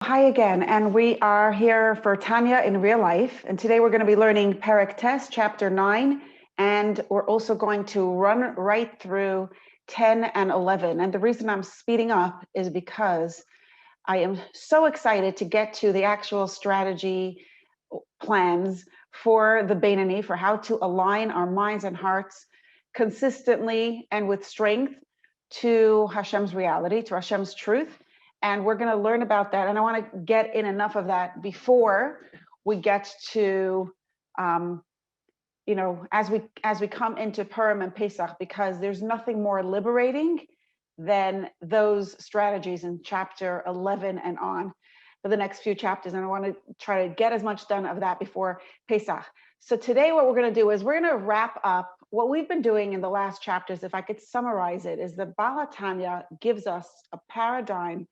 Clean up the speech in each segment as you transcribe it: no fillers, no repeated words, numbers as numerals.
Hi again, and we are here for Tanya in real life. And today we're going to be learning Perek Test, chapter 9, and we're also going to run right through 10 and 11. And the reason I'm speeding up is because I am so excited to get to the actual strategy plans for the Beinani, for how to align our minds and hearts consistently and with strength to Hashem's reality, to Hashem's truth. And we're going to learn about that. And I want to get in enough of that before we get to, as we come into Purim and Pesach, because there's nothing more liberating than those strategies in chapter 11 and on for the next few chapters. And I want to try to get as much done of that before Pesach. So today what we're going to do is we're going to wrap up what we've been doing in the last chapters. If I could summarize it, is that Baal HaTanya gives us a paradigm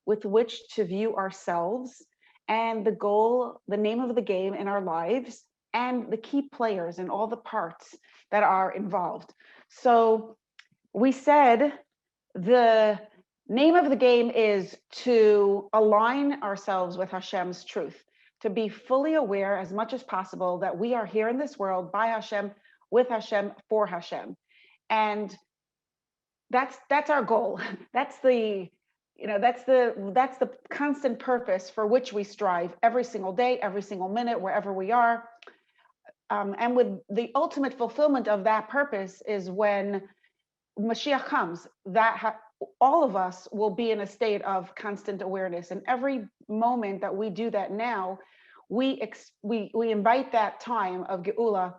with which to view ourselves and the goal, the name of the game in our lives, and the key players and all the parts that are involved. So we said the name of the game is to align ourselves with Hashem's truth, to be fully aware as much as possible that we are here in this world by Hashem, with Hashem, for Hashem. And that's our goal. That's the constant purpose for which we strive every single day, every single minute, wherever we are. And with the ultimate fulfillment of that purpose is when Mashiach comes, all of us will be in a state of constant awareness. And every moment that we do that now, we invite that time of Geula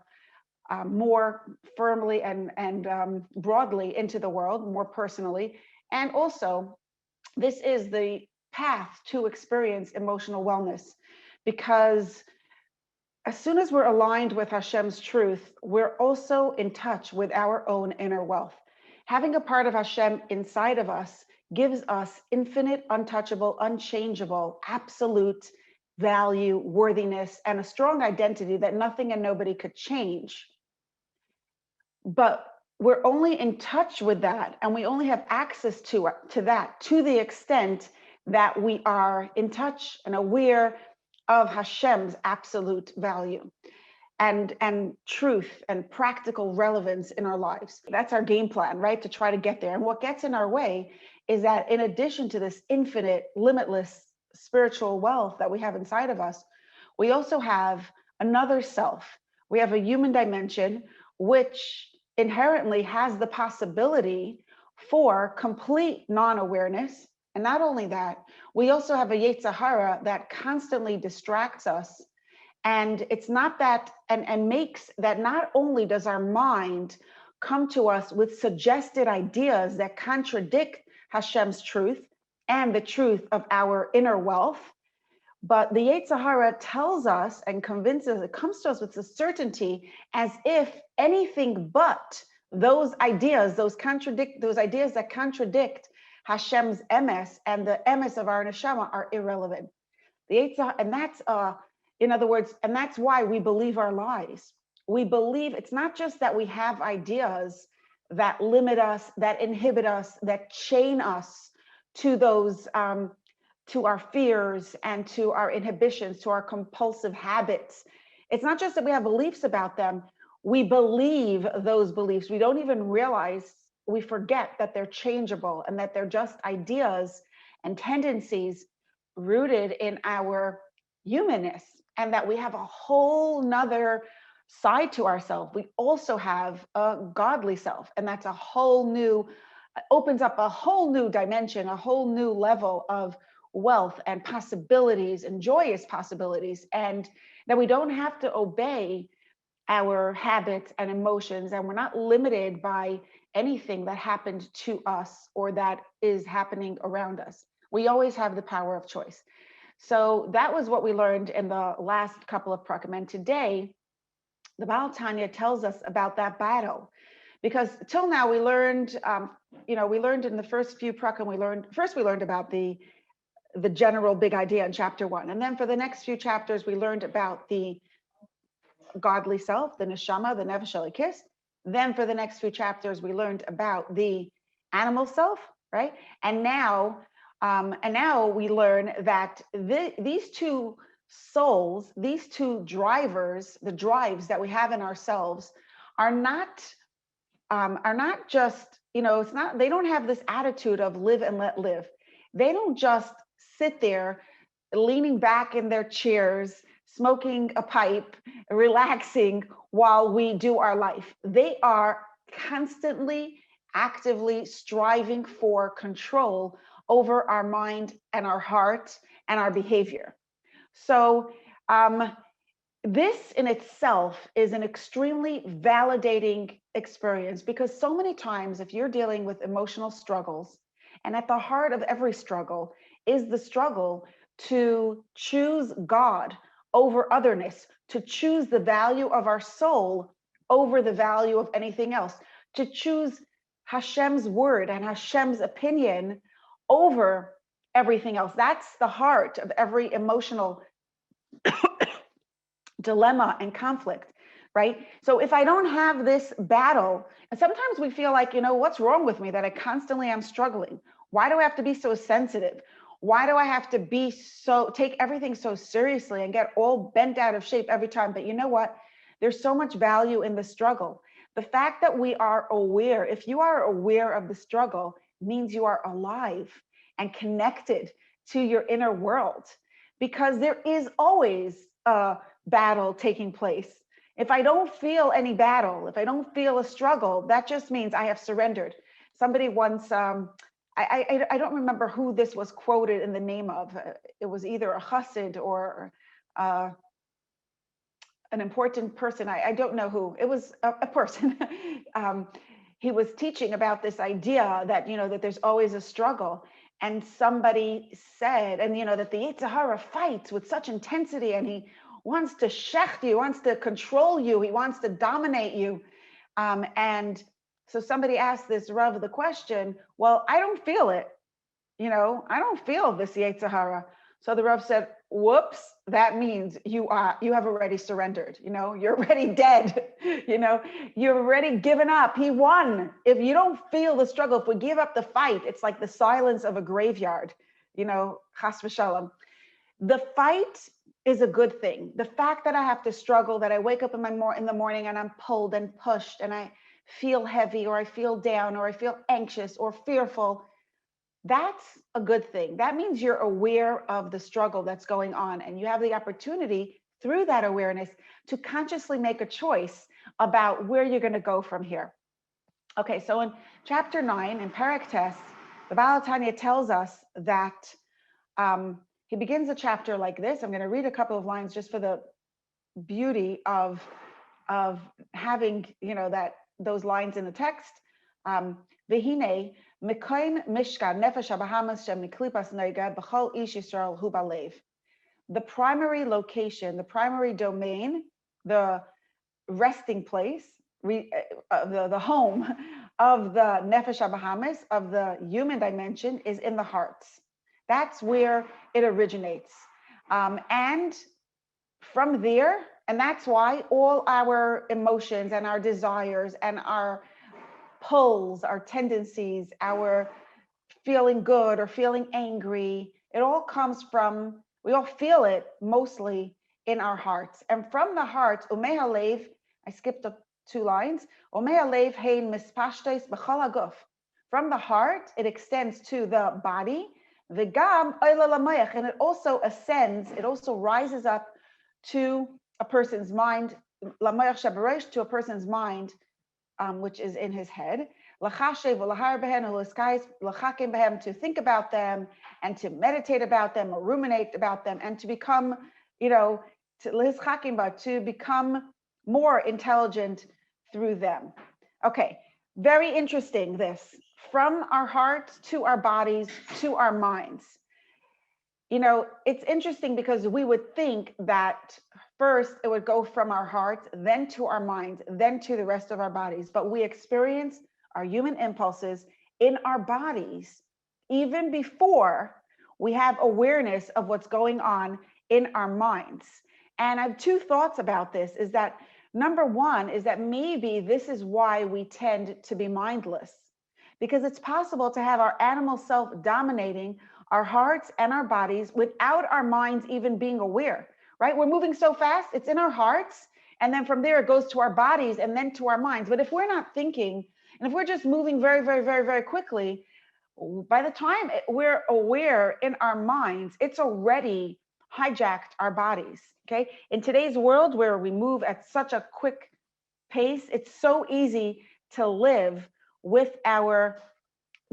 more firmly and broadly into the world, more personally. And also, this is the path to experience emotional wellness, because as soon as we're aligned with Hashem's truth, we're also in touch with our own inner wealth. Having a part of Hashem inside of us gives us infinite, untouchable, unchangeable, absolute value, worthiness, and a strong identity that nothing and nobody could change. But we're only in touch with that, and we only have access to that to the extent that we are in touch and aware of Hashem's absolute value and truth and practical relevance in our lives. That's our game plan, right? To try to get there. And what gets in our way is that in addition to this infinite, limitless spiritual wealth that we have inside of us, we also have another self. We have a human dimension, which inherently has the possibility for complete non-awareness. And not only that, we also have a Yetzer Hara that constantly distracts us. And it's not that, and makes that not only does our mind come to us with suggested ideas that contradict Hashem's truth and the truth of our inner wealth, but the Yetzer Hara tells us and convinces, it comes to us with a certainty as if anything but those ideas, those ideas that contradict Hashem's emes and the emes of our neshama are irrelevant. The Yetzer Hara, and that's in other words, and that's why we believe our lies. We believe it's not just that we have ideas that limit us, that inhibit us, that chain us to those to our fears and to our inhibitions, to our compulsive habits. It's not just that we have beliefs about them. We believe those beliefs. We don't even realize, we forget that they're changeable and that they're just ideas and tendencies rooted in our humanness, and that we have a whole nother side to ourselves. We also have a godly self, and that's a whole new, opens up a whole new dimension, a whole new level of wealth and possibilities and joyous possibilities, and that we don't have to obey our habits and emotions, and we're not limited by anything that happened to us or that is happening around us. We always have the power of choice. So that was what we learned in the last couple of prakim. And today, the Baal HaTanya tells us about that battle, because till now we learned, we learned in the first few prakim, we learned about the general big idea in chapter 1. And then for the next few chapters, we learned about the godly self, the neshama, the nefesh elikis. Then for the next few chapters, we learned about the animal self, right? And now And now we learn that these two souls, these two drivers, the drives that we have in ourselves, are not just, it's not, they don't have this attitude of live and let live. They don't just sit there leaning back in their chairs, smoking a pipe, relaxing while we do our life. They are constantly, actively striving for control over our mind and our heart and our behavior. So, this in itself is an extremely validating experience, because so many times, if you're dealing with emotional struggles, and at the heart of every struggle is the struggle to choose God over otherness, to choose the value of our soul over the value of anything else, to choose Hashem's word and Hashem's opinion over everything else. That's the heart of every emotional dilemma and conflict, right? So if I don't have this battle, and sometimes we feel like, what's wrong with me that I constantly am struggling? Why do I have to be so sensitive? Why do I have to take everything so seriously and get all bent out of shape every time? But you know what? There's so much value in the struggle. The fact that we are aware, if you are aware of the struggle, means you are alive and connected to your inner world, because there is always a battle taking place. If I don't feel any battle, if I don't feel a struggle, that just means I have surrendered. Somebody once, I don't remember who this was quoted in the name of. It was either a chassid or an important person. I don't know who. It was a person. He was teaching about this idea that, that there's always a struggle. And somebody said, and that the Yetzer Hara fights with such intensity, and he wants to shecht you, wants to control you, he wants to dominate you. And so somebody asked this Rav the question, well, I don't feel it. I don't feel this Yetzer Hara. So the Rav said, whoops, that means you have already surrendered. You're already dead. You're already given up. He won. If you don't feel the struggle, if we give up the fight, it's like the silence of a graveyard, chas v'shalom. The fight is a good thing. The fact that I have to struggle, that I wake up in the morning and I'm pulled and pushed and I feel heavy, or I feel down, or I feel anxious or fearful, that's a good thing. That means you're aware of the struggle that's going on, and you have the opportunity through that awareness to consciously make a choice about where you're going to go from here. Okay, so in chapter 9, in Perek Tes, the Baal HaTanya tells us that he begins the chapter like this. I'm going to read a couple of lines just for the beauty of having, those lines in the text. V'hinei mikoim mishkan nefesh habahamas shem miklipas noiga b'chol ish Yisrael hu balev. The primary location, the primary domain, the resting place, the home of the nefesh habahamas, of the human dimension, is in the hearts. That's where it originates. And from there, and that's why all our emotions and our desires and our pulls, our tendencies, our feeling good or feeling angry, it all comes from, we all feel it mostly in our hearts. And from the heart, umei halev, I skipped up 2 lines, umei halev hein mispashtes b'chol haguf. From the heart, it extends to the body, v'gam oila lamayach, and it also ascends, it also rises up to a person's mind, lamayach shabaresh, to a person's mind, which is in his head, to think about them and to meditate about them or ruminate about them and to become, to become more intelligent through them. Okay, very interesting this. From our hearts to our bodies to our minds. It's interesting because we would think that first it would go from our hearts, then to our minds, then to the rest of our bodies. But we experience our human impulses in our bodies even before we have awareness of what's going on in our minds. And I have 2 thoughts about this, is that number 1 is that maybe this is why we tend to be mindless, because it's possible to have our animal self dominating our hearts and our bodies without our minds even being aware, right? We're moving so fast, it's in our hearts. And then from there, it goes to our bodies and then to our minds. But if we're not thinking, and if we're just moving very, very, very, very quickly, by the time we're aware in our minds, it's already hijacked our bodies. Okay. In today's world where we move at such a quick pace, it's so easy to live with our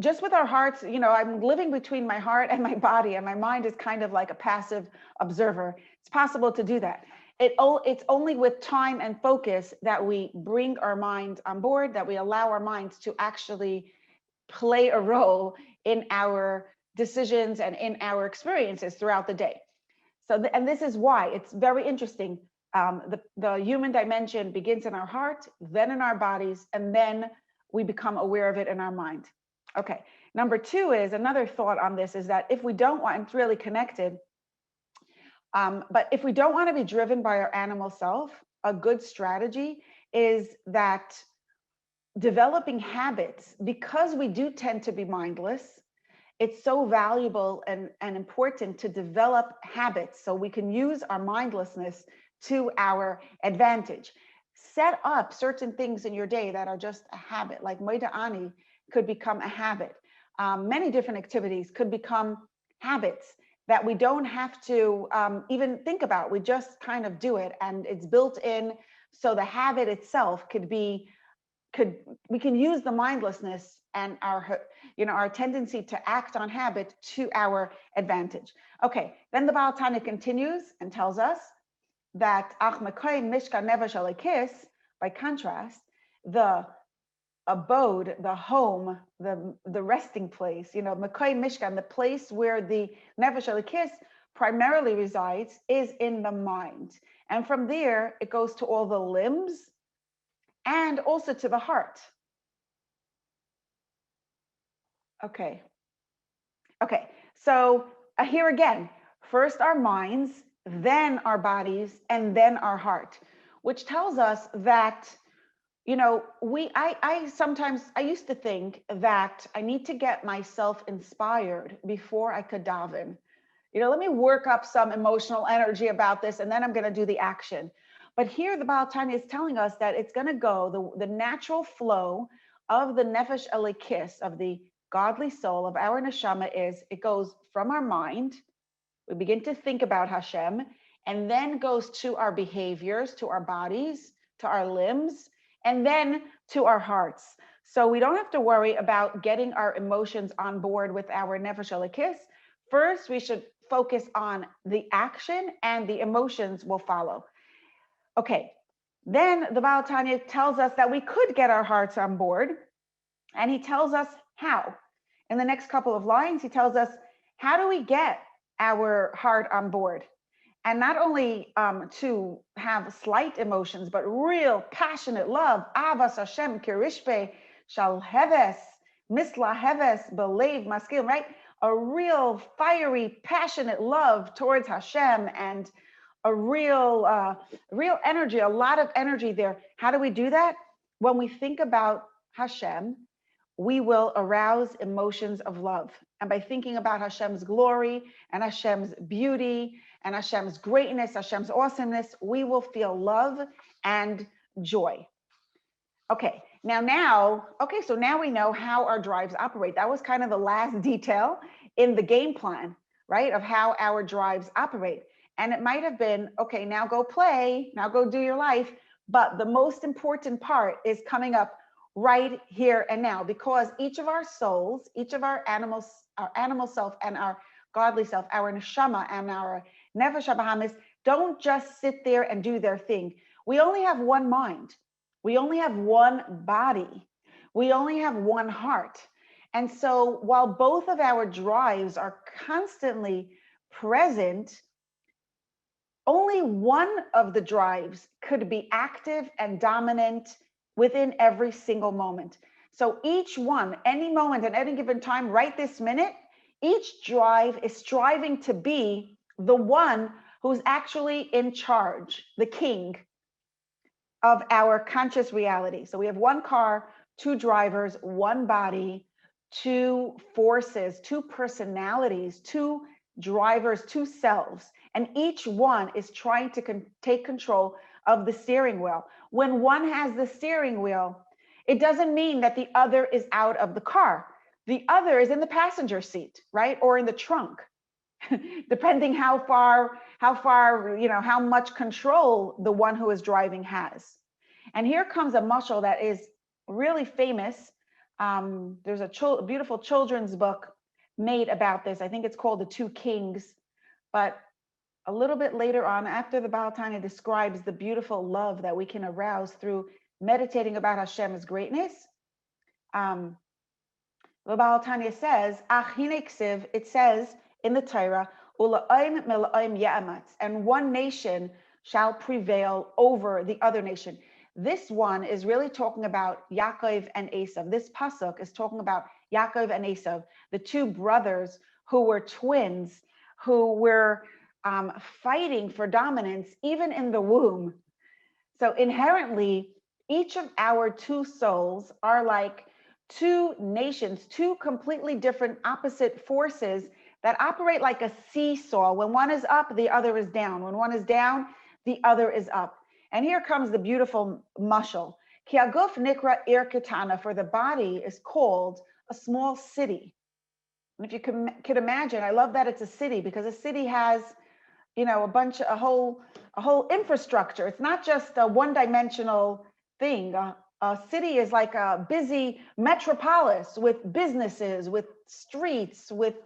hearts. You know, I'm living between my heart and my body, and my mind is kind of like a passive observer. It's possible to do that. It's only with time and focus that we bring our mind on board, that we allow our minds to actually play a role in our decisions and in our experiences throughout the day. So, and this is why it's very interesting. The human dimension begins in our heart, then in our bodies, and then we become aware of it in our mind. Okay, number two is another thought on this is that if we don't want, it's really connected, but if we don't want to be driven by our animal self, a good strategy is that developing habits, because we do tend to be mindless, it's so valuable and important to develop habits so we can use our mindlessness to our advantage. Set up certain things in your day that are just a habit, like Moida Ani could become a habit. Many different activities could become habits that we don't have to even think about. We just kind of do it, and it's built in. So the habit itself we can use the mindlessness and our tendency to act on habit to our advantage. Okay, then the Baal HaTanya continues and tells us that by contrast, the abode, the home, the resting place, Mekoy Mishkan, the place where the Nefesh Elikis primarily resides, is in the mind. And from there, it goes to all the limbs and also to the heart. Okay. So here again, first our minds, then our bodies, and then our heart, which tells us that, I used to think that I need to get myself inspired before I could daven. Let me work up some emotional energy about this, and then I'm going to do the action. But here the Baal HaTanya is telling us that it's going to go, the natural flow of the Nefesh Elikis, of the godly soul of our neshama, it goes from our mind. We begin to think about Hashem, and then goes to our behaviors, to our bodies, to our limbs, and then to our hearts. So we don't have to worry about getting our emotions on board with our Nefesh Elikis. First, we should focus on the action, and the emotions will follow. Okay, then the Baal HaTanya tells us that we could get our hearts on board, and he tells us how. In the next couple of lines, he tells us, how do we get our heart on board? And not only to have slight emotions, but real passionate love. Avas Hashem kirishpe shal heves, misla heves belev maskil, right? A real fiery, passionate love towards Hashem, and a real energy, a lot of energy there. How do we do that? When we think about Hashem, we will arouse emotions of love. And by thinking about Hashem's glory and Hashem's beauty and Hashem's greatness, Hashem's awesomeness, we will feel love and joy. Okay, so now we know how our drives operate. That was kind of the last detail in the game plan, right, of how our drives operate. And it might have been, okay, now go play, now go do your life. But the most important part is coming up right here and now, because each of our souls, each of our animal self and our godly self, our neshama and our nefesh habahamis, don't just sit there and do their thing. We only have one mind. We only have one body. We only have one heart. And so while both of our drives are constantly present, only one of the drives could be active and dominant within every single moment. So each one, any moment at any given time, right this minute, each drive is striving to be the one who's actually in charge, the king of our conscious reality. So we have one car, two drivers, one body, two forces, two personalities, two drivers, two selves, and each one is trying to take control of the steering wheel. When one has the steering wheel, it doesn't mean that the other is out of the car. The other is in the passenger seat, right? Or in the trunk, depending how far, how much control the one who is driving has. And here comes a mashal that is really famous. There's a beautiful children's book made about this. I think it's called The Two Kings. But a little bit later on, after the Baal HaTanya describes the beautiful love that we can arouse through meditating about Hashem's greatness, the Baal HaTanya says, Ach hine ksiv, it says in the Torah, Ula'im mila'im ya'amatz, and one nation shall prevail over the other nation. This one is really talking about Yaakov and Esav. This pasuk is talking about Yaakov and Esav, the two brothers who were twins, who were fighting for dominance even in the womb. So inherently, each of our two souls are like two nations, two completely different opposite forces that operate like a seesaw. When one is up, the other is down. When one is down, the other is up. And here comes the beautiful mashal. Ki aguf nikra ir ketana, for the body is called a small city. And if you could imagine, I love that it's a city, because a city has, a whole infrastructure. It's not just a one-dimensional thing. A city is like a busy metropolis with businesses, with streets, with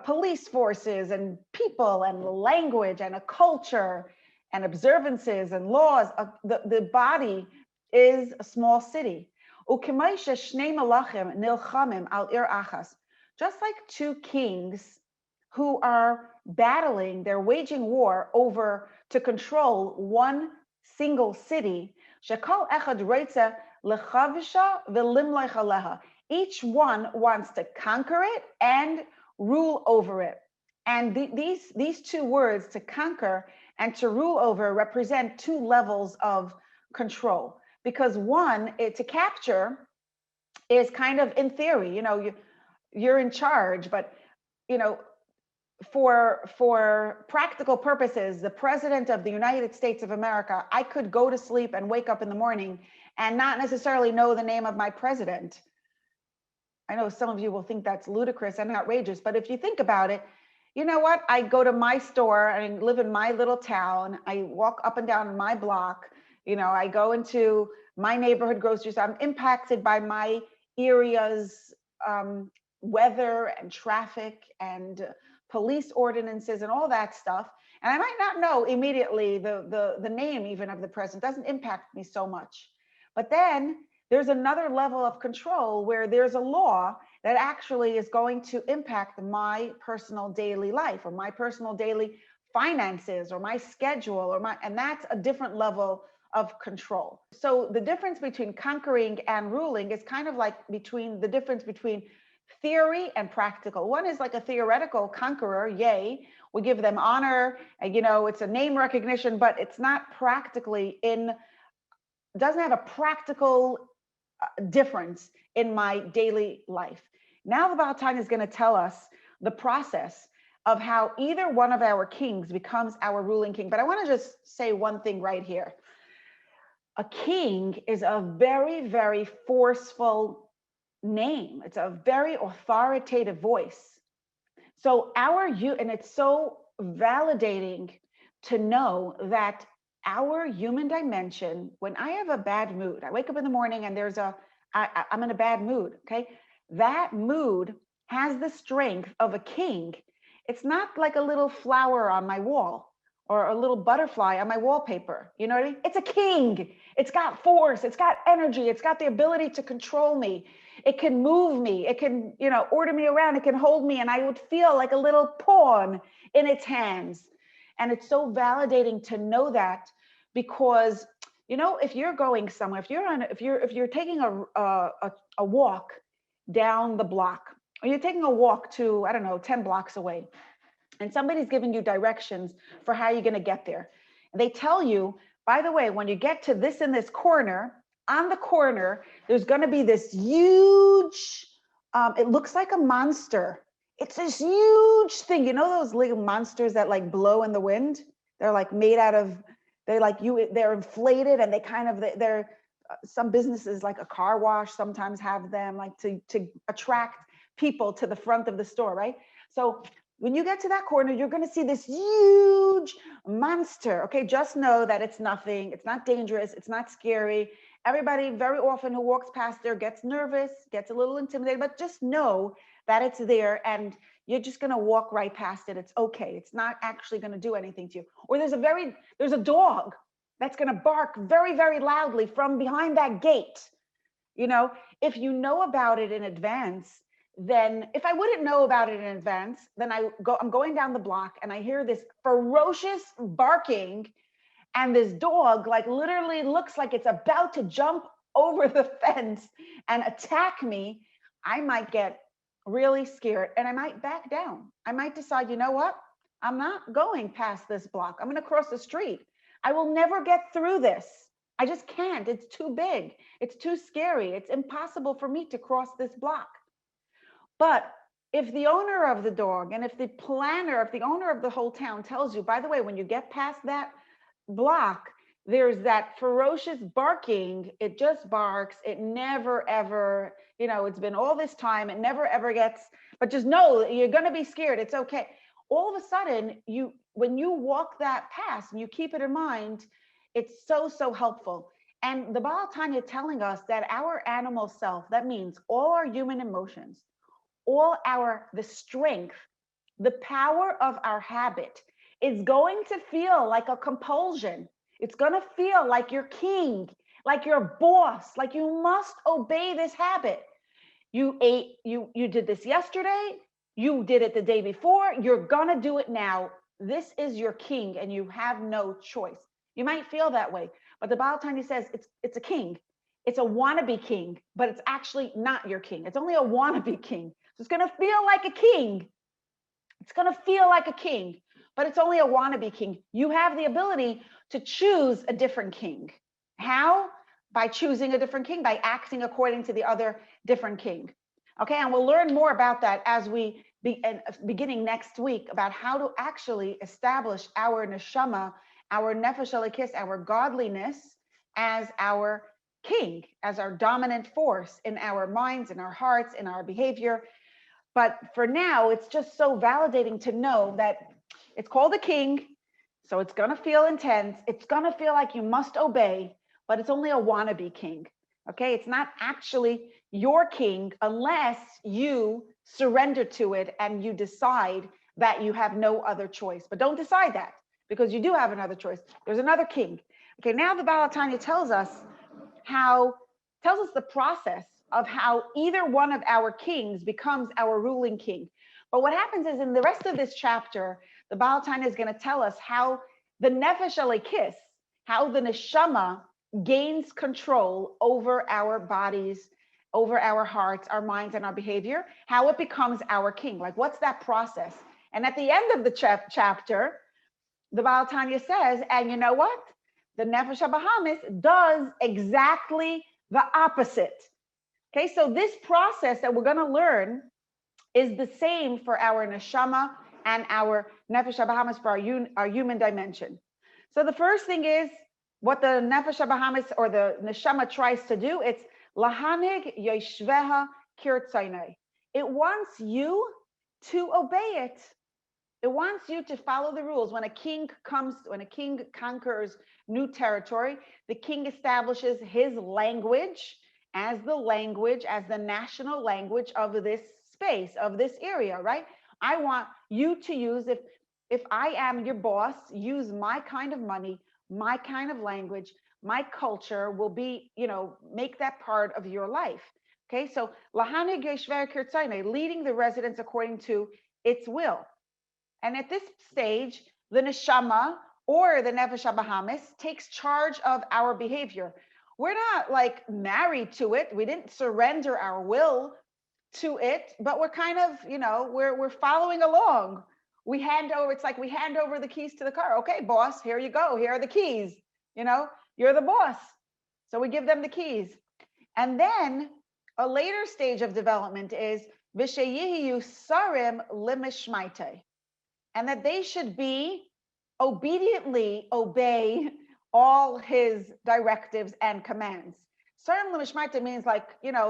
police forces and people and language and a culture and observances and laws. The body is a small city. Just like two kings who are battling, they're waging war over to control one single city. Each one wants to conquer it and rule over it. And these two words, to conquer and to rule over, represent two levels of control. Because one, to capture is kind of in theory, you're in charge, but for practical purposes, the president of the United States of America, I could go to sleep and wake up in the morning and not necessarily know the name of my president. I know some of you will think that's ludicrous and outrageous, but if you think about it, you know what? I go to my store, I live in my little town. I walk up and down my block. I go into my neighborhood grocery store. I'm impacted by my area's weather and traffic and police ordinances and all that stuff. And I might not know immediately the name even of the president. It doesn't impact me so much. But then there's another level of control where there's a law that actually is going to impact my personal daily life or my personal daily finances or my schedule and that's a different level of control. So the difference between conquering and ruling is kind of like the difference between theory and practical. One is like a theoretical conqueror, yay, we give them honor, and it's a name recognition, but it's not practically doesn't have a practical difference in my daily life. Now the Baal HaTanya is going to tell us the process of how either one of our kings becomes our ruling king. But I want to just say one thing right here. A king is a very, very forceful name. It's a very authoritative voice. So and it's so validating to know that our human dimension, when I have a bad mood, I wake up in the morning and I'm in a bad mood, okay? That mood has the strength of a king. It's not like a little flower on my wall or a little butterfly on my wallpaper. You know what I mean? It's a king. It's got force. It's got energy. It's got the ability to control me. It can move me. It can, order me around. It can hold me. And I would feel like a little pawn in its hands. And it's so validating to know that, because, if you're going somewhere, if you're taking a walk down the block, or you're taking a walk to, I don't know, 10 blocks away, and somebody's giving you directions for how you're going to get there. And they tell you, by the way, when you get to this in this corner, on the corner, there's going to be this huge, it looks like a monster. It's this huge thing. You know those little monsters that like blow in the wind? They're like made out of, they're inflated, and they're some businesses like a car wash sometimes have them like to attract people to the front of the store, right? So when you get to that corner, you're going to see this huge monster. Okay, just know that it's nothing. It's not dangerous. It's not scary. Everybody very often who walks past there gets nervous, gets a little intimidated, but just know that it's there, and you're just going to walk right past it. It's okay. It's not actually going to do anything to you. Or there's a dog that's going to bark very, very loudly from behind that gate. You know, if you know about it in advance, then if I wouldn't know about it in advance, then I'm going down the block and I hear this ferocious barking, and this dog like literally looks like it's about to jump over the fence and attack me. I might get really scared and I might back down. I might decide, you know what? I'm not going past this block. I'm going to cross the street. I will never get through this. I just can't. It's too big. It's too scary. It's impossible for me to cross this block. But if the owner of the dog, and if the planner, if the owner of the whole town tells you, by the way, when you get past that block, there's that ferocious barking. It just barks. It never, ever, it's been all this time. It never, ever gets, but just know you're going to be scared. It's okay. All of a sudden, when you walk that past and you keep it in mind, it's so, so helpful. And the Baal HaTanya telling us that our animal self, that means all our human emotions, the strength, the power of our habit is going to feel like a compulsion. It's going to feel like you're king, like you're boss, like you must obey this habit. You did this yesterday. You did it the day before. You're going to do it now. This is your king and you have no choice. You might feel that way, but the Baal HaTanya says it's a king. It's a wannabe king, but it's actually not your king. It's only a wannabe king. So it's going to feel like a king. It's going to feel like a king, but it's only a wannabe king. You have the ability to choose a different king. How? By choosing a different king, by acting according to the other different king. Okay, and we'll learn more about that as we beginning next week, about how to actually establish our neshama, our nefesh elokis, our godliness as our king, as our dominant force in our minds, in our hearts, in our behavior. But for now, it's just so validating to know that it's called a king. So it's going to feel intense. It's going to feel like you must obey, but it's only a wannabe king. Okay. It's not actually your king unless you surrender to it and you decide that you have no other choice. But don't decide that, because you do have another choice. There's another king. Okay. Now the Baal HaTanya tells us the process of how either one of our kings becomes our ruling king. But what happens is, in the rest of this chapter, the Baal HaTanya is going to tell us how the nefesh elokis, how the neshama gains control over our bodies, over our hearts, our minds, and our behavior, how it becomes our king. Like, what's that process? And at the end of the chapter, the Baal HaTanya says, and you know what? The nefesh habahamis does exactly the opposite. Okay, so this process that we're going to learn is the same for our neshama and our nefesh habahamis, for our human dimension. So the first thing is what the nefesh habahamis, or the neshama, tries to do. It's lahanig yoshveha kirtzainai. It wants you to obey it. It wants you to follow the rules. When a king conquers new territory, the king establishes his language as the national language of this space, of this area, right? I want you to use, if I am your boss, use my kind of money, my kind of language, my culture will be, make that part of your life. Okay, so lahanig yeshver kirtzainai, leading the residents according to its will. And at this stage, the neshama, or the nefesh habahamis, takes charge of our behavior. We're not like married to it. We didn't surrender our will to it, but we're kind of, we're following along. It's like we hand over the keys to the car. Okay, boss, here you go. Here are the keys. You're the boss. So we give them the keys. And then a later stage of development is Vishayiyu Sarim Limishmaite, and that they should be obediently obey all his directives and commands. Sarim Limishmaite means like,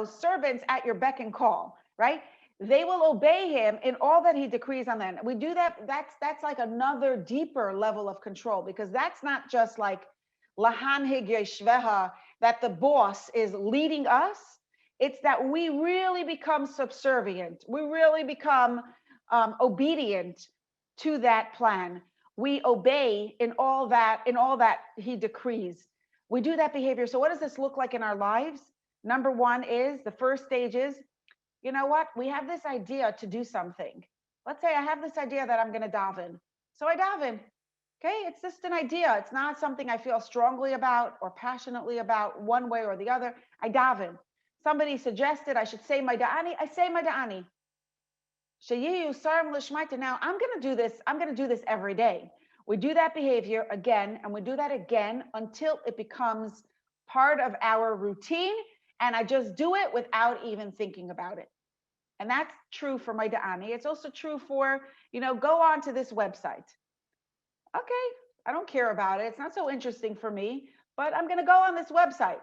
servants at your beck and call, right? They will obey him in all that he decrees on them. We do that. That's like another deeper level of control, because that's not just like lahanhig yeshveha, that the boss is leading us. It's that we really become subservient. We really become obedient to that plan. We obey in all that he decrees. We do that behavior. So what does this look like in our lives? Number one is, the first stage is, you know what? We have this idea to do something. Let's say I have this idea that I'm going to daven. So I daven. Okay, it's just an idea. It's not something I feel strongly about or passionately about one way or the other. I daven. Somebody suggested I should say my da'ani. I say my da'ani. Now I'm going to do this. I'm going to do this every day. We do that behavior again, and we do that again until it becomes part of our routine. And I just do it without even thinking about it. And that's true for my da'ani. It's also true for, go on to this website. Okay, I don't care about it. It's not so interesting for me, but I'm going to go on this website.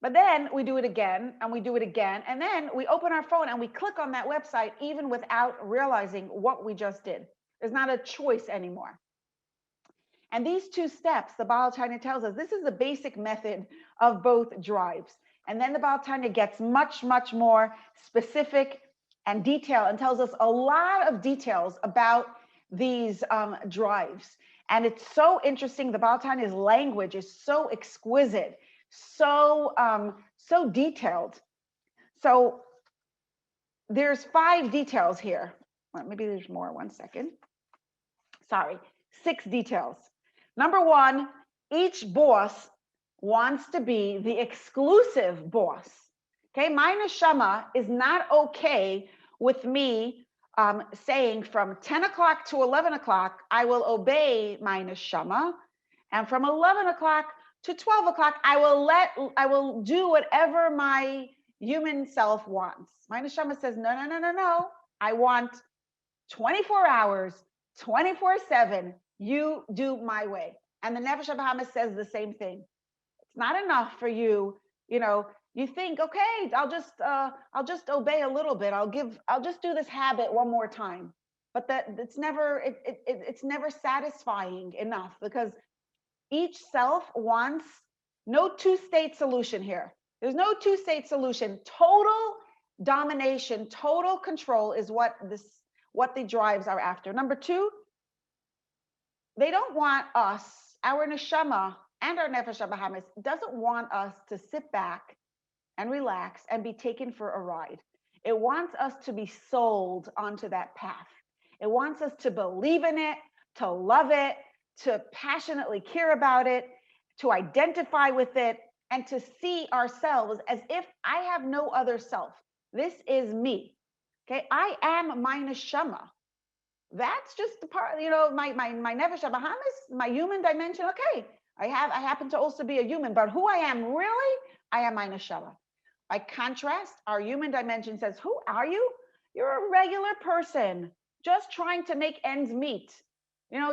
But then we do it again, and we do it again. And then we open our phone and we click on that website even without realizing what we just did. There's not a choice anymore. And these two steps, the Baal HaTanya tells us, this is the basic method of both drives. And then the Baal HaTanya gets much, much more specific and detailed, and tells us a lot of details about these drives. And it's so interesting. The Baal HaTanya's language is so exquisite, so detailed. So there's 5 details here. Well, maybe there's more. 1 second. Sorry, 6 details. Number 1, each boss wants to be the exclusive boss. Okay, my neshama is not okay with me saying from 10 o'clock to 11 o'clock, I will obey my neshama. And from 11 o'clock to 12 o'clock, I will do whatever my human self wants. My neshama says, no, no, no, no, no. I want 24 hours, 24/7. You do my way. And the Nefesh HaBahamis says the same thing. It's not enough for you, you think, okay, I'll just obey a little bit. I'll just do this habit one more time. But that it's never satisfying enough, because each self wants no 2-state solution here. There's no 2-state solution. Total domination, total control is what the drives are after. Number 2, they don't want us, our neshama and our nefesh habahamis doesn't want us to sit back and relax and be taken for a ride. It wants us to be sold onto that path. It wants us to believe in it, to love it, to passionately care about it, to identify with it, and to see ourselves as if I have no other self. This is me. Okay, I am my neshama. That's just the part, my nefesh habahamis, my human dimension. Okay, I happen to also be a human, but who I am really, I am my neshama. By contrast, our human dimension says, who are you? You're a regular person, just trying to make ends meet.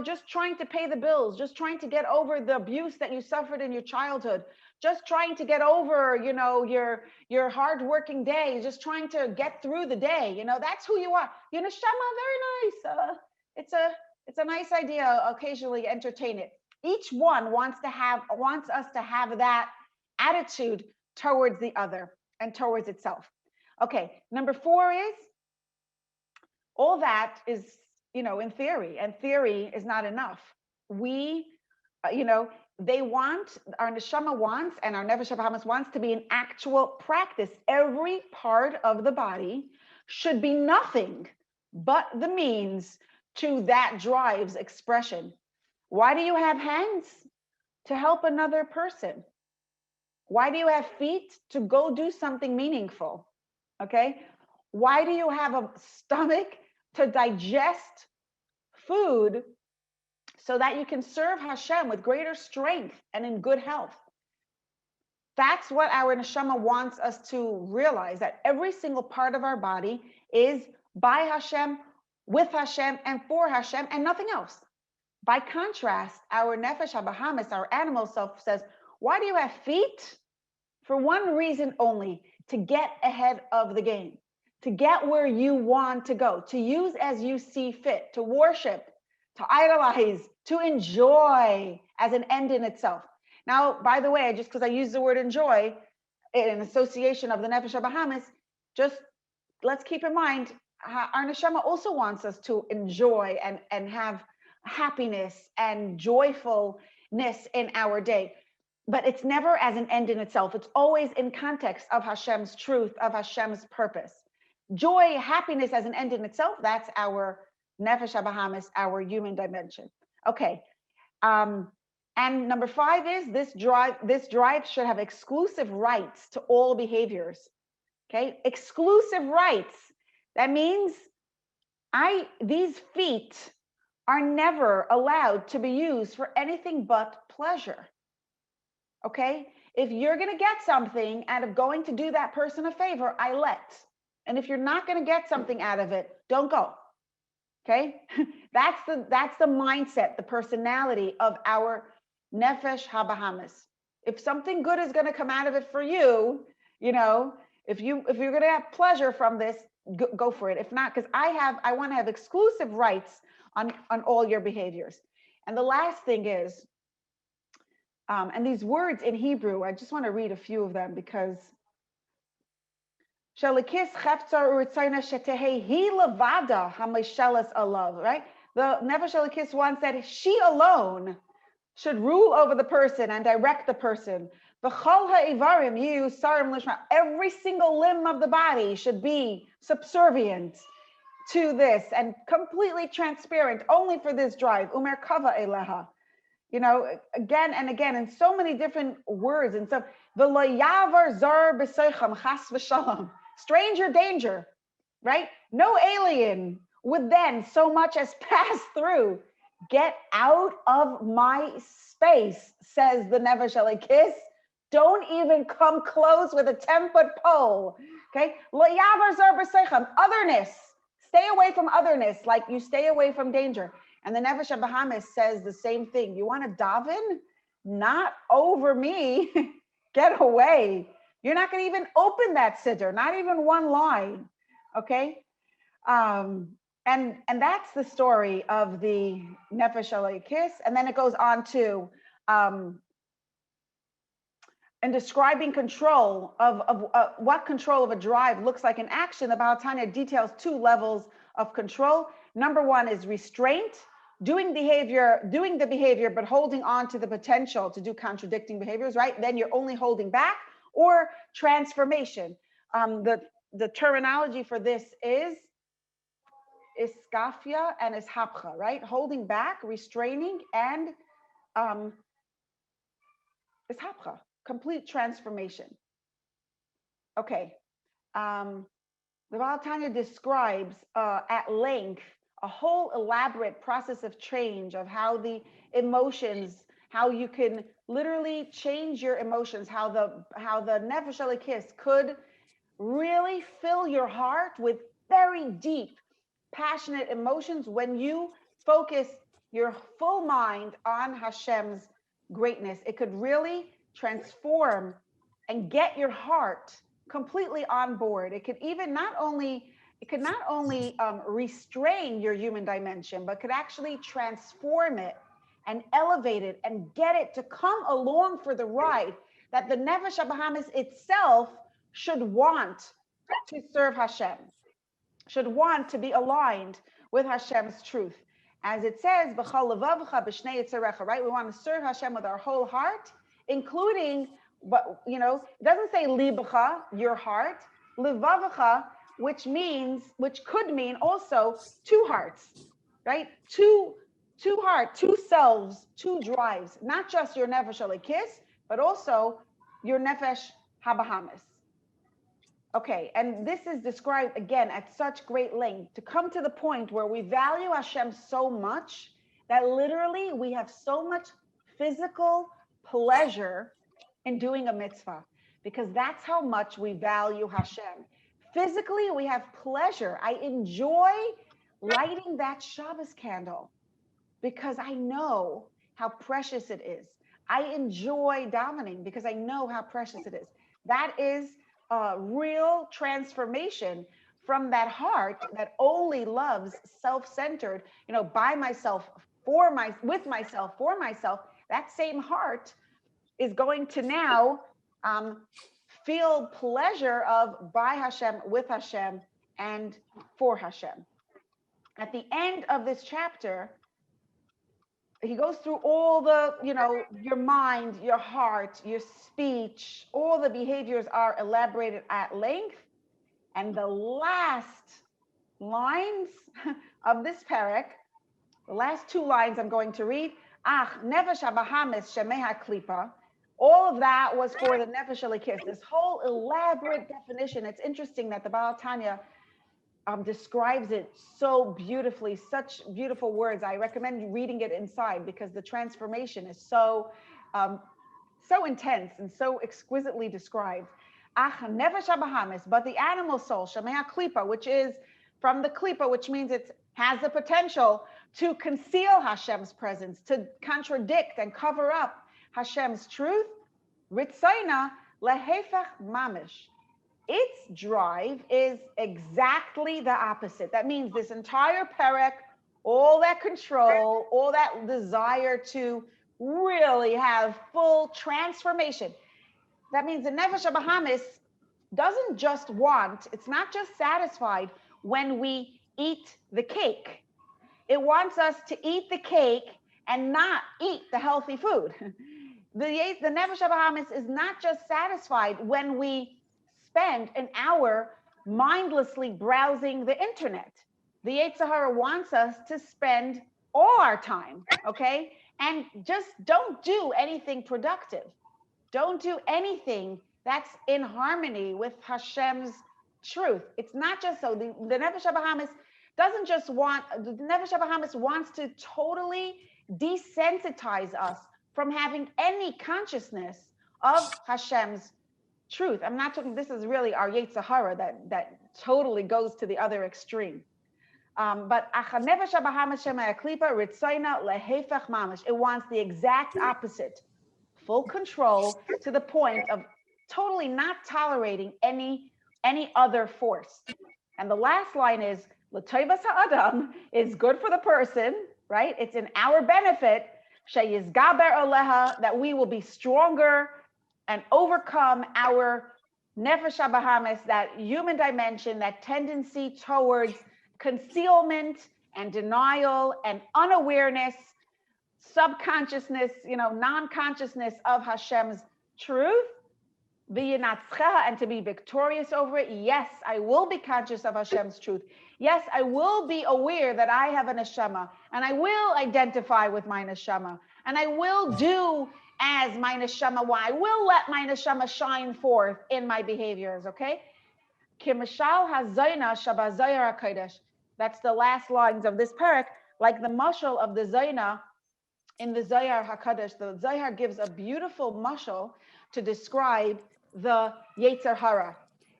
Just trying to pay the bills, just trying to get over the abuse that you suffered in your childhood, just trying to get over, your hardworking day, just trying to get through the day. That's who you are. Neshama, very nice. It's a nice idea. Occasionally entertain it. Each one wants us to have that attitude towards the other and towards itself. Okay, number 4 is, all that is, in theory, and theory is not enough. We, they want, our neshama wants, and our nefesh habahamis wants to be an actual practice. Every part of the body should be nothing but the means to that drive's expression. Why do you have hands? To help another person. Why do you have feet? To go do something meaningful. Okay. Why do you have a stomach? To digest food so that you can serve Hashem with greater strength and in good health. That's what our neshama wants us to realize, that every single part of our body is by Hashem, with Hashem, and for Hashem, and nothing else. By contrast, our nefesh habahamis, our animal self, says, why do you have feet? For one reason only, to get ahead of the game, to get where you want to go, to use as you see fit, to worship, to idolize, to enjoy as an end in itself. Now, by the way, just because I use the word enjoy in association of the nefesh habahamis, just let's keep in mind, our neshama also wants us to enjoy and have happiness and joyfulness in our day. But it's never as an end in itself. It's always in context of Hashem's truth, of Hashem's purpose. Joy, happiness as an end in itself, that's our nefesh habahamis, our human dimension. Okay. And number 5 is this drive should have exclusive rights to all behaviors. Okay, exclusive rights. That means these feet are never allowed to be used for anything but pleasure. Okay, if you're going to get something out of going to do that person a favor, I let. And if you're not going to get something out of it, don't go. Okay, that's the mindset, the personality of our nefesh habahamis. If something good is going to come out of it for you, you know, if you're going to have pleasure from this, go for it. If not, because I want to have exclusive rights on all your behaviors. And the last thing is, and these words in Hebrew, I just want to read a few of them because Shalikis cheftzar u'ritzayna shetehe hi levada hamishelas alav, right? The Nefesh Shalikis wants that she alone should rule over the person and direct the person. V'chol ha'ivarim yiyu sarim lishma. Every single limb of the body should be subservient to this and completely transparent only for this drive. Umer kava eleha. You know, again and again, in so many different words. And so, v'loyavar zar b'seicham chas v'shalom. Stranger danger, right? No alien would then so much as pass through. Get out of my space, says the Nefesh Elikis. Don't even come close with a 10-foot pole. Okay? Loyavar zar b'seicham. Otherness. Stay away from otherness, like you stay away from danger. And the Nefesh habahamis says the same thing. You want to daven? Not over me. Get away. You're not going to even open that siddur, not even one line. Okay? And that's the story of the Nefesh Elikis. And then it goes on to and describing control of what control of a drive looks like in action. The Baal HaTanya details 2 levels of control. Number 1 is restraint, doing the behavior, but holding on to the potential to do contradicting behaviors, right? Then you're only holding back. Or transformation. The terminology for this is iskafia and ishapcha, right? Holding back, restraining, and ishapcha, complete transformation. Okay. The Baal HaTanya describes at length a whole elaborate process of change of how the emotions, how you can literally change your emotions, how the Nefesh Elikis could really fill your heart with very deep, passionate emotions when you focus your full mind on Hashem's greatness. It could really transform and get your heart completely on board. It could even not only restrain your human dimension, but could actually transform it and elevate it and get it to come along for the ride that the Nefesh habahamis itself should want to serve Hashem, should want to be aligned with Hashem's truth. As it says, b'chol levavcha b'shnei yitzarecha, right? We want to serve Hashem with our whole heart, including, but you know, it doesn't say libacha, your heart, levavcha, which could mean also 2 hearts, right? Two heart, 2 selves, 2 drives, not just your nefesh elikis, but also your nefesh habahamis. Okay, and this is described again at such great length to come to the point where we value Hashem so much that literally we have so much physical pleasure in doing a mitzvah, because that's how much we value Hashem. Physically, we have pleasure. I enjoy lighting that Shabbos candle because I know how precious it is. I enjoy davening because I know how precious it is. That is a real transformation from that heart that only loves self-centered, by myself, with myself, for myself. That same heart is going to now feel pleasure of by Hashem, with Hashem, and for Hashem. At the end of this chapter, he goes through all the, your mind, your heart, your speech, all the behaviors are elaborated at length. And the last lines of this parak, the last two lines I'm going to read, Ach, nefesh habahamis shemei haklipa. All of that was for the nefesh elikis. This whole elaborate definition. It's interesting that the Baal HaTanya describes it so beautifully, such beautiful words. I recommend reading it inside because the transformation is so intense and so exquisitely described. Ach nefesh habahamis, but the animal soul, shemei haklipa, which is from the klipa, which means it has the potential to conceal Hashem's presence, to contradict and cover up Hashem's truth. Ritzaina lehefach mamish. Its drive is exactly the opposite. That means this entire parak, all that control, all that desire to really have full transformation. That means the nefesh habahamis doesn't just want, it's not just satisfied when we eat the cake. It wants us to eat the cake and not eat the healthy food. The nefesh habahamis is not just satisfied when we spend an hour mindlessly browsing the internet. The Yetzer Hara wants us to spend all our time, okay? And just don't do anything productive. Don't do anything that's in harmony with Hashem's truth. It's not just so. The nefesh habahamis doesn't just want, the nefesh habahamis wants to totally desensitize us from having any consciousness of Hashem's truth. I'm not talking, this is really our Yetzer Hara that totally goes to the other extreme. But it wants the exact opposite. Full control to the point of totally not tolerating any other force. And the last line is, L'toivas ha'adam is good for the person, right? It's in our benefit, sheyizgaber aleha, that we will be stronger and overcome our nefesh habahamis, that human dimension, that tendency towards concealment and denial and unawareness, subconsciousness, non-consciousness of Hashem's truth, and to be victorious over it. Yes, I will be conscious of Hashem's truth. Yes, I will be aware that I have a neshama, and I will identify with my neshama, and I will do as my neshama. I will let my neshama shine forth in my behaviors, okay? Kimashal hazayna shabazayar HaKodesh. That's the last lines of this parak, like the mashal of the zayna in the Zohar HaKadosh. The Zohar gives a beautiful mashal to describe the Yetzer Hara.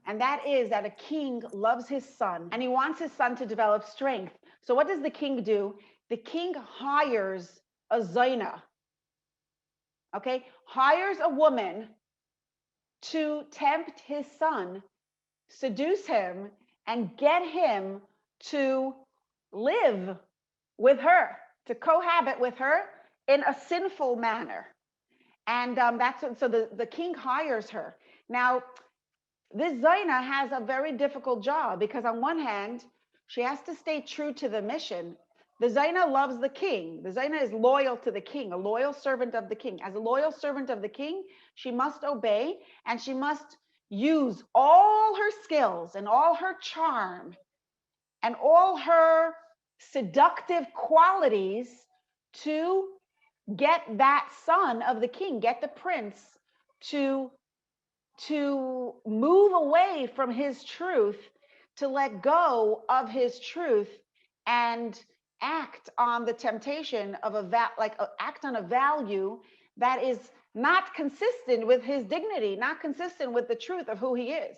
And that is that a king loves his son and he wants his son to develop strength. So what does the king do? The king hires a zayna, okay? Hires a woman to tempt his son, seduce him, and get him to live with her, to cohabit with her in a sinful manner. And that's what, so the king hires her. Now, this Zaina has a very difficult job because on one hand, she has to stay true to the mission. The Zaina loves the king. The Zaina is loyal to the king, a loyal servant of the king. As a loyal servant of the king, she must obey and she must use all her skills and all her charm and all her seductive qualities to get that son of the king, get the prince to move away from his truth, to let go of his truth and act on the temptation of act on a value that is not consistent with his dignity, not consistent with the truth of who he is.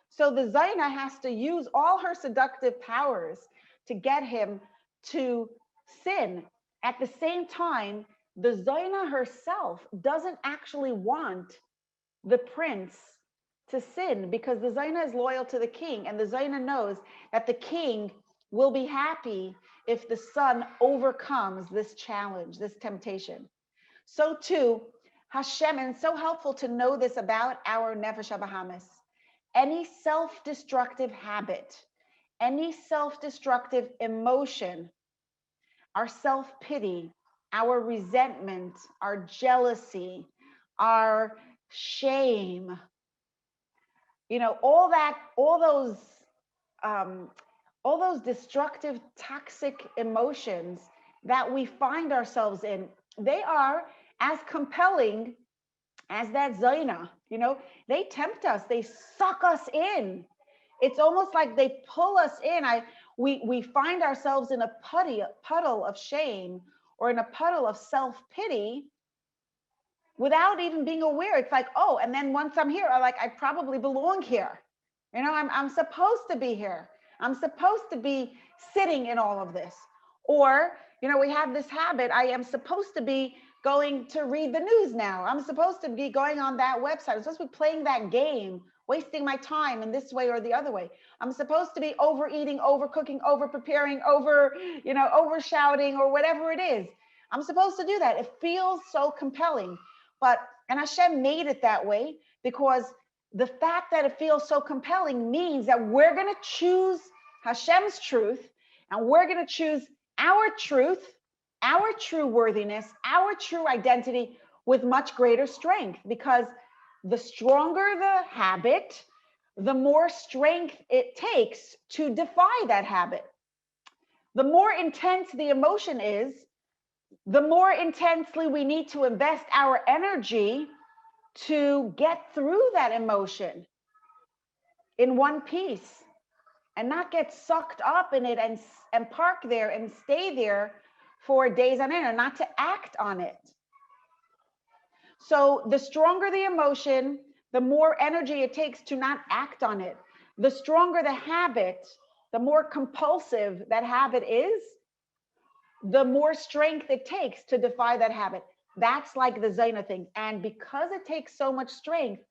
So the Zaina has to use all her seductive powers to get him to sin. At the same time, the Zaina herself doesn't actually want the prince to sin, because the Zaina is loyal to the king, and the Zaina knows that the king will be happy if the son overcomes this challenge, this temptation. So too, Hashem, and it's so helpful to know this about our Nefesh HaBahamis. Any self-destructive habit, any self-destructive emotion, our self-pity, our resentment, our jealousy, our shame, all those destructive, toxic emotions that we find ourselves in, they are as compelling as that Zaina. They tempt us, they suck us in. It's almost like they pull us in. We find ourselves in a puddle of shame, or in a puddle of self-pity, without even being aware. It's like, oh, and then once I'm here, I probably belong here. I'm supposed to be here. I'm supposed to be sitting in all of this. Or, we have this habit. I am supposed to be going to read the news now. I'm supposed to be going on that website. I'm supposed to be playing that game, wasting my time in this way or the other way. I'm supposed to be overeating, overcooking, over-preparing, over shouting, or whatever it is. I'm supposed to do that. It feels so compelling. And Hashem made it that way, because the fact that it feels so compelling means that we're going to choose Hashem's truth, and we're going to choose our truth, our true worthiness, our true identity with much greater strength. Because the stronger the habit, the more strength it takes to defy that habit. The more intense the emotion is, the more intensely we need to invest our energy to get through that emotion in one piece, and not get sucked up in it and park there and stay there for days on end, and not to act on it. So the stronger the emotion, the more energy it takes to not act on it. The stronger the habit, the more compulsive that habit is, the more strength it takes to defy that habit. That's like the Zaina thing. And because it takes so much strength,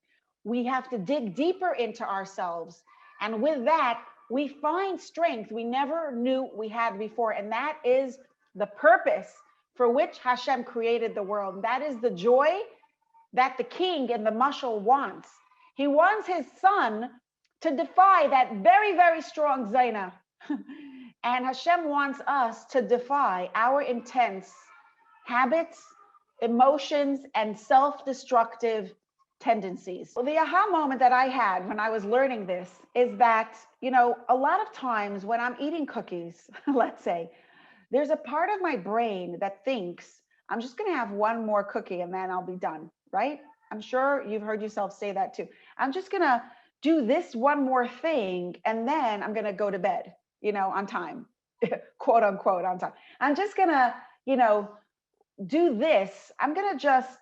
we have to dig deeper into ourselves. And with that, we find strength we never knew we had before. And that is the purpose for which Hashem created the world. And that is the joy that the king in the mashal wants. He wants his son to defy that very, very strong Zaina. And Hashem wants us to defy our intense habits, emotions, and self-destructive tendencies. Well, the aha moment that I had when I was learning this is that, a lot of times when I'm eating cookies, let's say, there's a part of my brain that thinks, I'm just going to have one more cookie and then I'll be done, right? I'm sure you've heard yourself say that too. I'm just going to do this one more thing and then I'm going to go to bed, on time, quote unquote, on time. I'm just going to, do this. I'm going to just,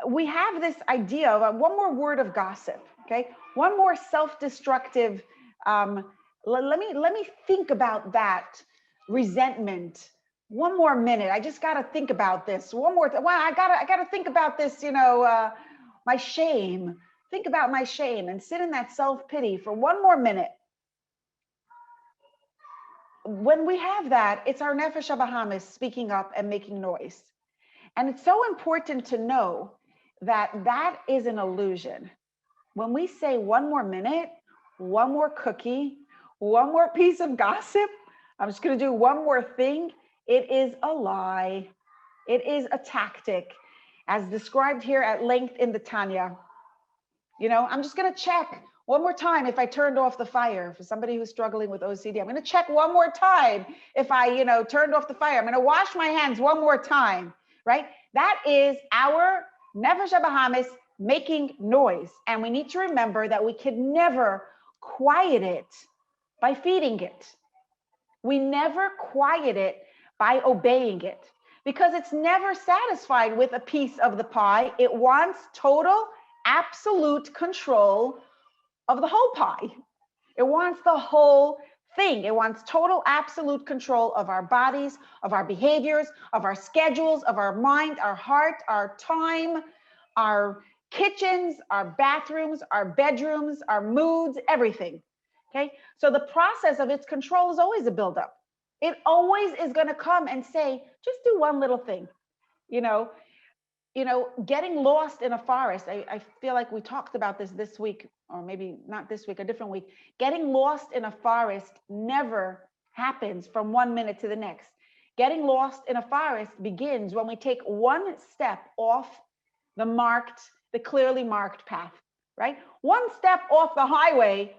we have this idea of one more word of gossip. Okay. One more self-destructive. Let me think about that resentment. One more minute. I just got to think about this one more. Wow. I got to think about this, my shame. Think about my shame and sit in that self-pity for one more minute. When we have that, it's our Nefesh HaBahamis speaking up and making noise. And it's so important to know that that is an illusion. When we say one more minute, one more cookie, one more piece of gossip, I'm just going to do one more thing, it is a lie. It is a tactic, as described here at length in the Tanya. I'm just going to check one more time if I turned off the fire. For somebody who's struggling with OCD, I'm going to check one more time if I, turned off the fire. I'm going to wash my hands one more time, right? That is our Nefesh HaBahamis making noise. And we need to remember that we can never quiet it by feeding it. We never quiet it by obeying it. because it's never satisfied with a piece of the pie. It wants total, absolute control of the whole pie. It wants the whole thing. It wants total, absolute control of our bodies, of our behaviors, of our schedules, of our mind, our heart, our time, our kitchens, our bathrooms, our bedrooms, our moods, everything. Okay. So the process of its control is always a buildup. It always is going to come and say, just do one little thing. You know, getting lost in a forest. I feel like we talked about this week, or maybe not this week, a different week. Getting lost in a forest never happens from 1 minute to the next. Getting lost in a forest begins when we take one step off the clearly marked path, right? One step off the highway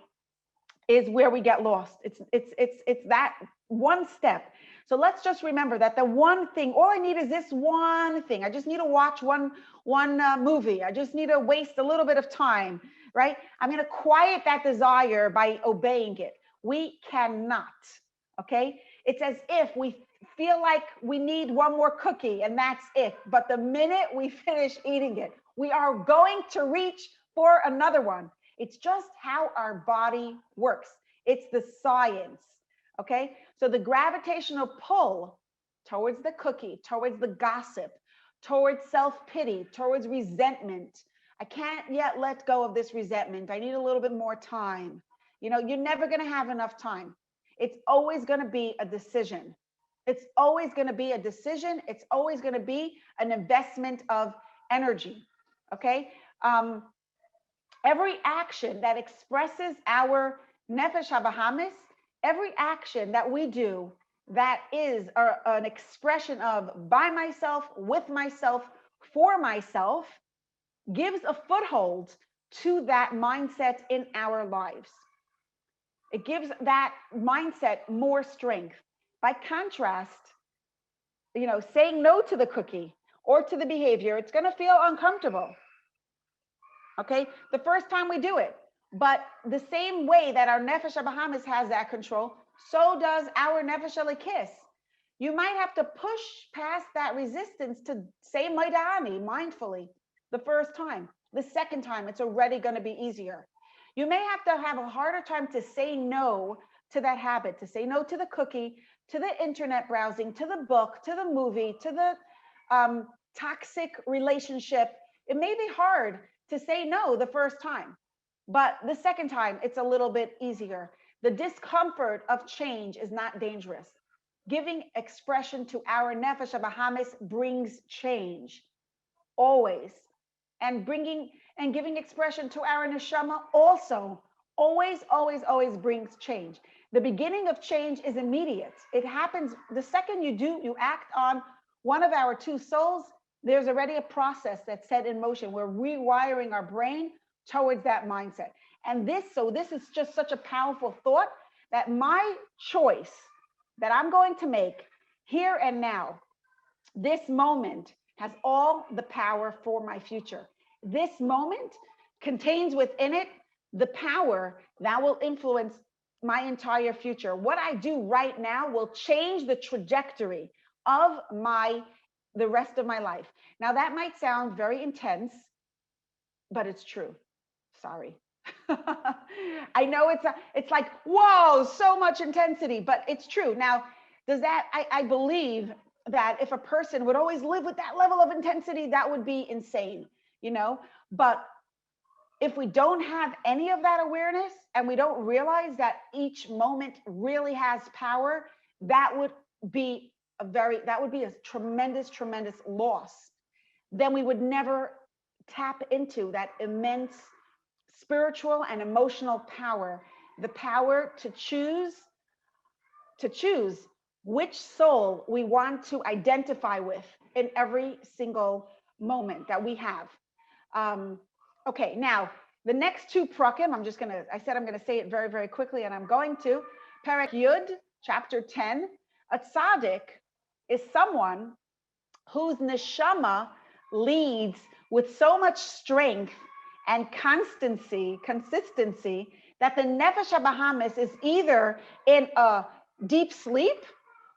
is where we get lost. It's that one step. So let's just remember that the one thing, all I need is this one thing. I just need to watch one movie. I just need to waste a little bit of time, right? I'm going to quiet that desire by obeying it. We cannot, okay? It's as if we feel like we need one more cookie and that's it. But the minute we finish eating it, we are going to reach for another one. It's just how our body works. It's the science. Okay, so the gravitational pull towards the cookie, towards the gossip, towards self-pity, towards resentment. I can't yet let go of this resentment. I need a little bit more time. You know, you're never going to have enough time. It's always going to be a decision. It's always going to be a decision. It's always going to be an investment of energy. Okay. Every action that expresses our nefesh habahamis, every action that we do that is an expression of by myself, with myself, for myself, gives a foothold to that mindset in our lives. It gives that mindset more strength. By contrast, saying no to the cookie or to the behavior, it's going to feel uncomfortable. Okay, the first time we do it. But the same way that our nefesh habahamis has that control, so does our nefesh elikis. You might have to push past that resistance to say maidani mindfully the first time. The second time, it's already going to be easier. You may have to have a harder time to say no to that habit, to say no to the cookie, to the internet browsing, to the book, to the movie, to the toxic relationship. It may be hard to say no the first time. But the second time, it's a little bit easier. The discomfort of change is not dangerous. Giving expression to our nefesh habahamis brings change, always. And giving expression to our neshama also, always, always, always brings change. The beginning of change is immediate. It happens the second you act on one of our two souls, there's already a process that's set in motion. We're rewiring our brain towards that mindset. And this is just such a powerful thought that my choice that I'm going to make here and now, this moment has all the power for my future. This moment contains within it the power that will influence my entire future. What I do right now will change the trajectory of the rest of my life. Now that might sound very intense, but it's true. Sorry. I know it's like, whoa, so much intensity, but it's true. Now, I believe that if a person would always live with that level of intensity, that would be insane, but if we don't have any of that awareness and we don't realize that each moment really has power, that would be a tremendous, tremendous loss. Then we would never tap into that immense spiritual and emotional power, the power to choose which soul we want to identify with in every single moment that we have. Okay, now the next two prakim, I said I'm gonna say it very, very quickly, and I'm going to. Perek Yud, chapter 10. A tzaddik is someone whose neshama leads with so much strength and consistency that the nefesh habahamis is either in a deep sleep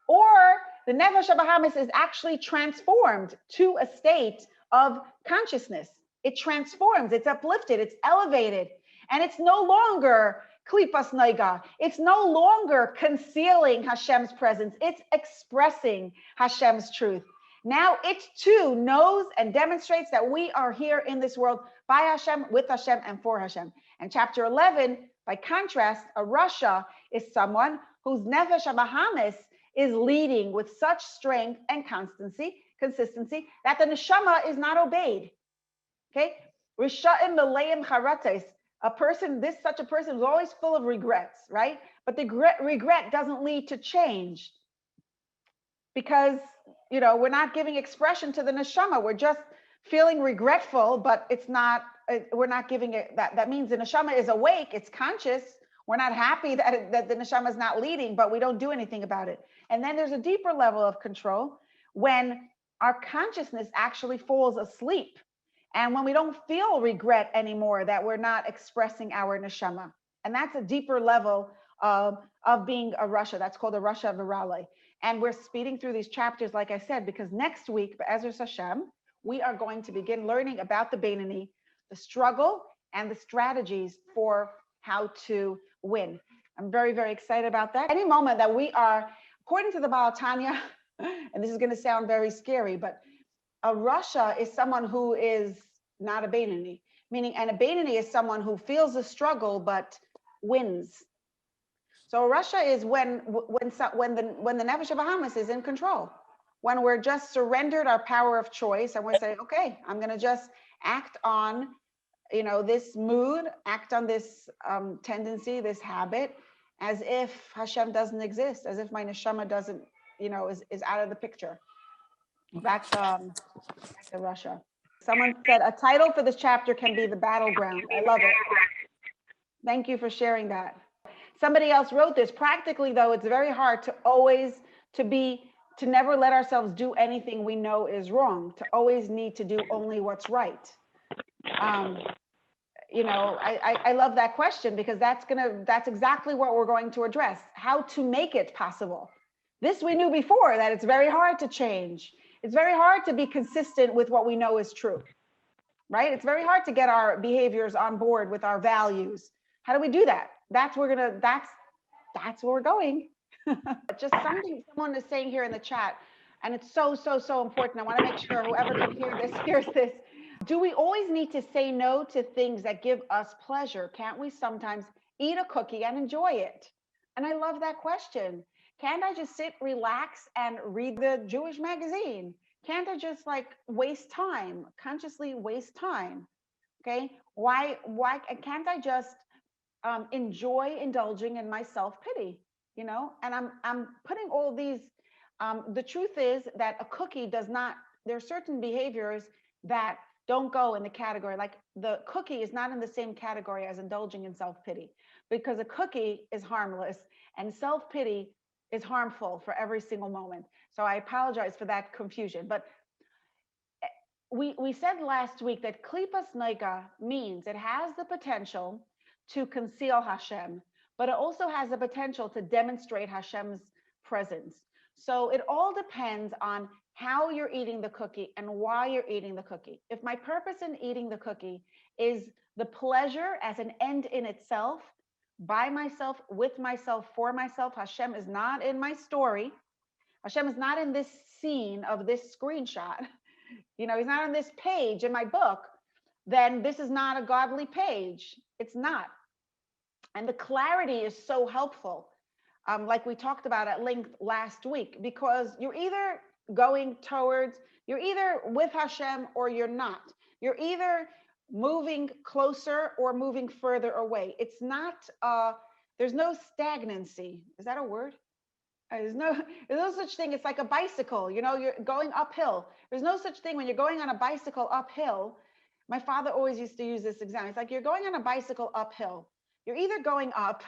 or the nefesh habahamis is actually transformed to a state of consciousness. It transforms, it's uplifted, it's elevated, and it's no longer klipas noiga. It's no longer concealing Hashem's presence. It's expressing Hashem's truth. Now it too knows and demonstrates that we are here in this world by Hashem, with Hashem, and for Hashem. And chapter 11, by contrast, a Rasha is someone whose nefesh habahamis is leading with such strength and consistency that the neshama is not obeyed. Okay, Risha'im Meleim Charates, such a person is always full of regrets, right? But the regret doesn't lead to change because, we're not giving expression to the neshama. We're just feeling regretful, but it's not, we're not giving it, that means the neshama is awake, it's conscious. We're not happy that the neshama is not leading, but we don't do anything about it. And then there's a deeper level of control when our consciousness actually falls asleep. And when we don't feel regret anymore that we're not expressing our neshama. And that's a deeper level of being a Rasha. That's called a Rasha Virale. And we're speeding through these chapters, like I said, because next week, Be'ezras Hashem, we are going to begin learning about the Beinani, the struggle, and the strategies for how to win. I'm very, very excited about that. Any moment that we are, according to the Baal HaTanya, and this is going to sound very scary, but a Rasha is someone who is not a Beinani, meaning, and a Beinani is someone who feels the struggle but wins. So a Rasha is when the nefesh habahamis is in control, when we're just surrendered our power of choice and we're saying, okay, I'm going to just act on, this mood, act on this tendency, this habit, as if Hashem doesn't exist, as if my neshama doesn't, is out of the picture. That's the Rasha. Someone said a title for this chapter can be the battleground. I love it. Thank you for sharing that. Somebody else wrote this. Practically, though, it's very hard to never let ourselves do anything we know is wrong, to always need to do only what's right. I love that question because that's exactly what we're going to address. How to make it possible. This we knew before, that it's very hard to change. It's very hard to be consistent with what we know is true, right? It's very hard to get our behaviors on board with our values. How do we do that? That's where we're going. Just something someone is saying here in the chat, and it's so important. I want to make sure whoever can hear this hears this. Do we always need to say no to things that give us pleasure? Can't we sometimes eat a cookie and enjoy it? And I love that question. Can't I just sit, relax, and read the Jewish magazine? Can't I just waste time, consciously waste time? Okay, why can't I just enjoy indulging in my self-pity? And I'm putting all these. The truth is that a cookie does not. There are certain behaviors that don't go in the category. Like the cookie is not in the same category as indulging in self-pity, because a cookie is harmless and self-pity is harmful for every single moment. So I apologize for that confusion. But we said last week that klipas noiga means it has the potential to conceal Hashem, but it also has the potential to demonstrate Hashem's presence. So it all depends on how you're eating the cookie and why you're eating the cookie. If my purpose in eating the cookie is the pleasure as an end in itself, by myself, with myself, for myself, Hashem is not in my story. Hashem is not in this scene of this screenshot. He's not on this page in my book. Then this is not a godly page. It's not. And the clarity is so helpful, like we talked about at length last week, because you're either with Hashem or you're not. You're either moving closer or moving further away. It's not, there's no stagnancy. Is that a word? There's no such thing. It's like a bicycle, you're going uphill. There's no such thing when you're going on a bicycle uphill. My father always used to use this example. It's like you're going on a bicycle uphill. You're either going up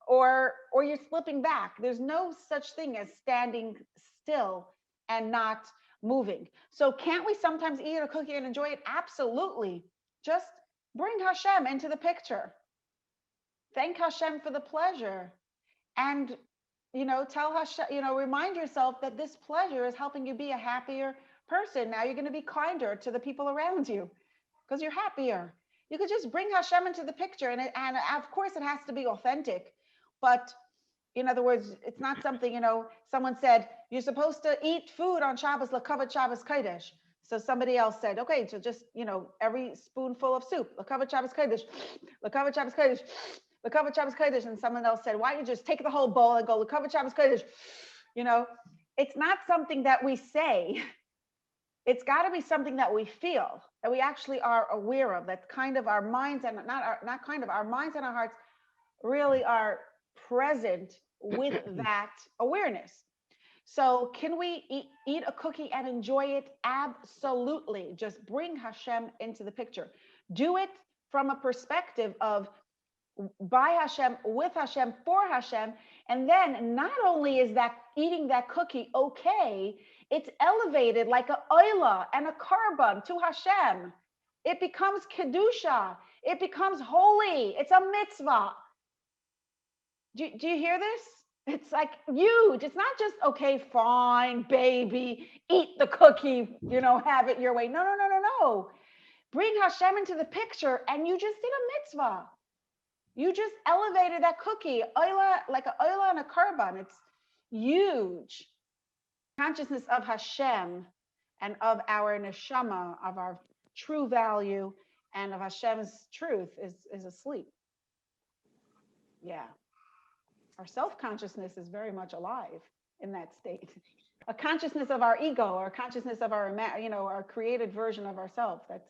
or you're slipping back. There's no such thing as standing still and not moving. So can't we sometimes eat a cookie and enjoy it? Absolutely. Just bring Hashem into the picture. Thank Hashem for the pleasure. And tell Hashem, remind yourself that this pleasure is helping you be a happier person. Now you're going to be kinder to the people around you because you're happier. You could just bring Hashem into the picture, and of course it has to be authentic, but in other words, it's not something, someone said, you're supposed to eat food on Shabbos, Lakavat Shabbos Kodesh. So somebody else said, okay, so just, every spoonful of soup, Lakavat Shabbos Kodesh, Lakavat Shabbos Kodesh, Lakavat Shabbos Kodesh. And someone else said, why don't you just take the whole bowl and go, Lakavat Shabbos Kodesh? It's not something that we say. It's got to be something that we feel, that we actually are aware of, that kind of our minds and our minds and our hearts really are present with that awareness. So can we eat a cookie and enjoy it? Absolutely. Just bring Hashem into the picture. Do it from a perspective of by Hashem, with Hashem, for Hashem. And then not only is that eating that cookie okay, it's elevated like an oila and a korban to Hashem. It becomes kedusha. It becomes holy. It's a mitzvah. Do you hear this? It's like huge. It's not just, okay, fine, baby, eat the cookie, have it your way. No. Bring Hashem into the picture and you just did a mitzvah. You just elevated that cookie, like an oila and a korban. It's huge. Consciousness of Hashem and of our neshama, of our true value and of Hashem's truth is asleep. Yeah. Our self-consciousness is very much alive in that state. A consciousness of our ego, or consciousness of our, our created version of ourselves that's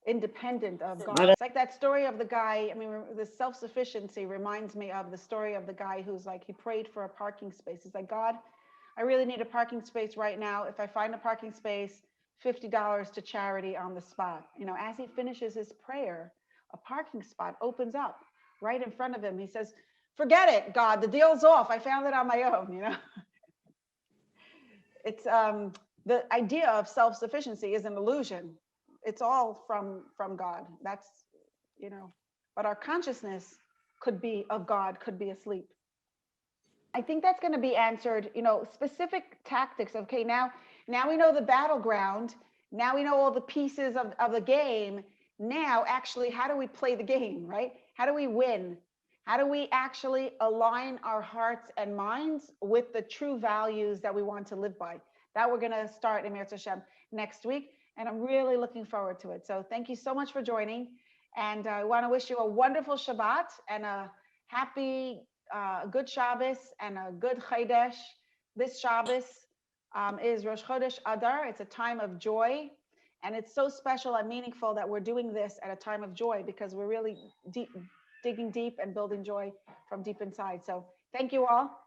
independent of God. It's like that story of the guy. I mean, the self-sufficiency reminds me of the story of the guy who's like, he prayed for a parking space. He's like, God, I really need a parking space right now. If I find a parking space, $50 to charity on the spot. As he finishes his prayer, a parking spot opens up right in front of him. He says, forget it, God, the deal's off. I found it on my own, It's the idea of self-sufficiency is an illusion. It's all from God. That's, but our consciousness could be of God, could be asleep. I think that's going to be answered, specific tactics. Okay, now we know the battleground. Now we know all the pieces of the game. Now, actually, how do we play the game, right? How do we win? How do we actually align our hearts and minds with the true values that we want to live by? That we're going to start in Mirz Hashem next week. And I'm really looking forward to it. So thank you so much for joining. And I want to wish you a wonderful Shabbat and a happy, good Shabbos and a good Chodesh. This Shabbos is Rosh Chodesh Adar. It's a time of joy. And it's so special and meaningful that we're doing this at a time of joy because we're really digging deep and building joy from deep inside. So thank you all.